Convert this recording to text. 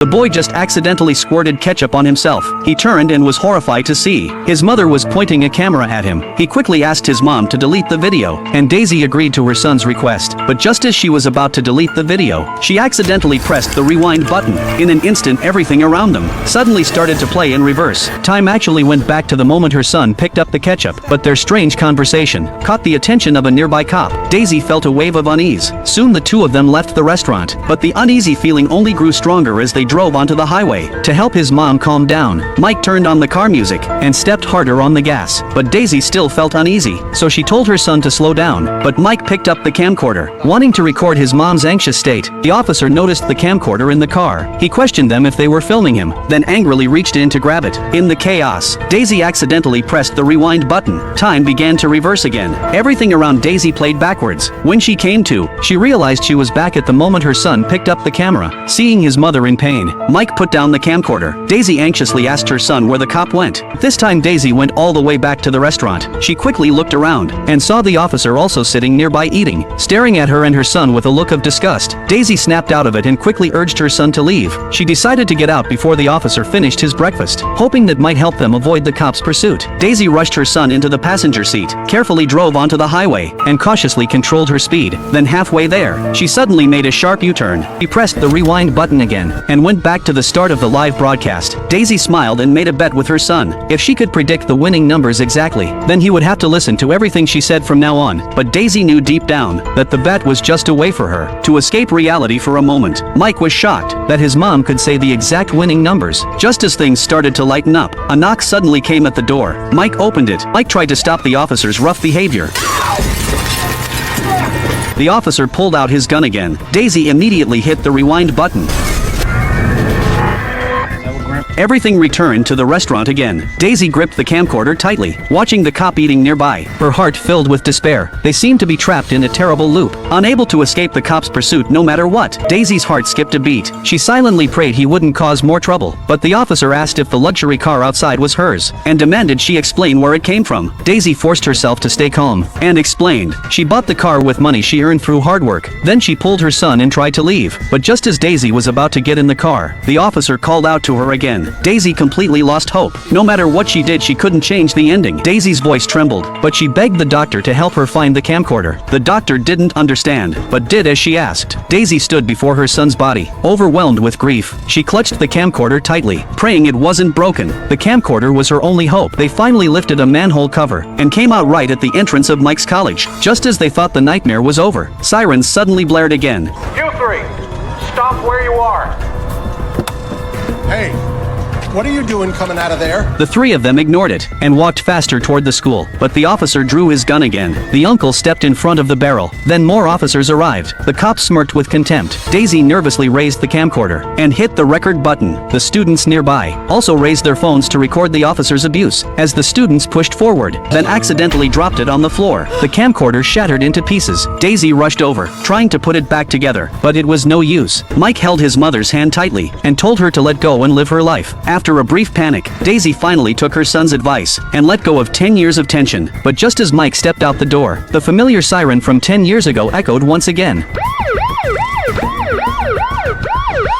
The boy just accidentally squirted ketchup on himself. He turned and was horrified to see his mother was pointing a camera at him. He quickly asked his mom to delete the video, and Daisy agreed to her son's request. But just as she was about to delete the video, she accidentally pressed the rewind button. In an instant, everything around them suddenly started to play in reverse. Time actually went back to the moment her son picked up the ketchup, but their strange conversation caught the attention of a nearby cop. Daisy felt a wave of unease. Soon the two of them left the restaurant, but the uneasy feeling only grew stronger as they drove onto the highway. To help his mom calm down, Mike turned on the car music and stepped harder on the gas. But Daisy still felt uneasy, so she told her son to slow down. But Mike picked up the camcorder, wanting to record his mom's anxious state. The officer noticed the camcorder in the car. He questioned them if they were filming him, then angrily reached in to grab it. In the chaos, Daisy accidentally pressed the rewind button. Time began to reverse again. Everything around Daisy played backwards. When she came to, she realized she was back at the moment her son picked up the camera. Seeing his mother in pain, Mike put down the camcorder. Daisy anxiously asked her son where the cop went. This time Daisy went all the way back to the restaurant. She quickly looked around and saw the officer also sitting nearby eating, staring at her and her son with a look of disgust. Daisy snapped out of it and quickly urged her son to leave. She decided to get out before the officer finished his breakfast, hoping that might help them avoid the cop's pursuit. Daisy rushed her son into the passenger seat, carefully drove onto the highway, and cautiously controlled her speed. Then halfway there, she suddenly made a sharp U-turn. She pressed the rewind button again and went back to the start of the live broadcast. Daisy smiled and made a bet with her son. If she could predict the winning numbers exactly, then he would have to listen to everything she said from now on. But Daisy knew deep down that the bet was just a way for her to escape reality for a moment. Mike was shocked that his mom could say the exact winning numbers. Just as things started to lighten up, a knock suddenly came at the door. Mike opened it. Mike tried to stop the officer's rough behavior. The officer pulled out his gun again. Daisy immediately hit the rewind button. Everything returned to the restaurant again. Daisy gripped the camcorder tightly, watching the cop eating nearby. Her heart filled with despair. They seemed to be trapped in a terrible loop, unable to escape the cop's pursuit no matter what. Daisy's heart skipped a beat. She silently prayed he wouldn't cause more trouble. But the officer asked if the luxury car outside was hers, and demanded she explain where it came from. Daisy forced herself to stay calm, and explained she bought the car with money she earned through hard work. Then she pulled her son and tried to leave. But just as Daisy was about to get in the car, the officer called out to her again. Daisy completely lost hope. No matter what she did, she couldn't change the ending. Daisy's voice trembled, but she begged the doctor to help her find the camcorder. The doctor didn't understand, but did as she asked. Daisy stood before her son's body, overwhelmed with grief. She clutched the camcorder tightly, praying it wasn't broken. The camcorder was her only hope. They finally lifted a manhole cover and came out right at the entrance of Mike's college. Just as they thought the nightmare was over, sirens suddenly blared again. You three, stop where you are. Hey, what are you doing coming out of there? The three of them ignored it and walked faster toward the school, but the officer drew his gun again. The uncle stepped in front of the barrel. Then more officers arrived. The cop smirked with contempt. Daisy nervously raised the camcorder and hit the record button. The students nearby also raised their phones to record the officer's abuse as the students pushed forward, then accidentally dropped it on the floor. The camcorder shattered into pieces. Daisy rushed over, trying to put it back together, but it was no use. Mike held his mother's hand tightly and told her to let go and live her life. After a brief panic, Daisy finally took her son's advice and let go of 10 years of tension. But just as Mike stepped out the door, the familiar siren from 10 years ago echoed once again.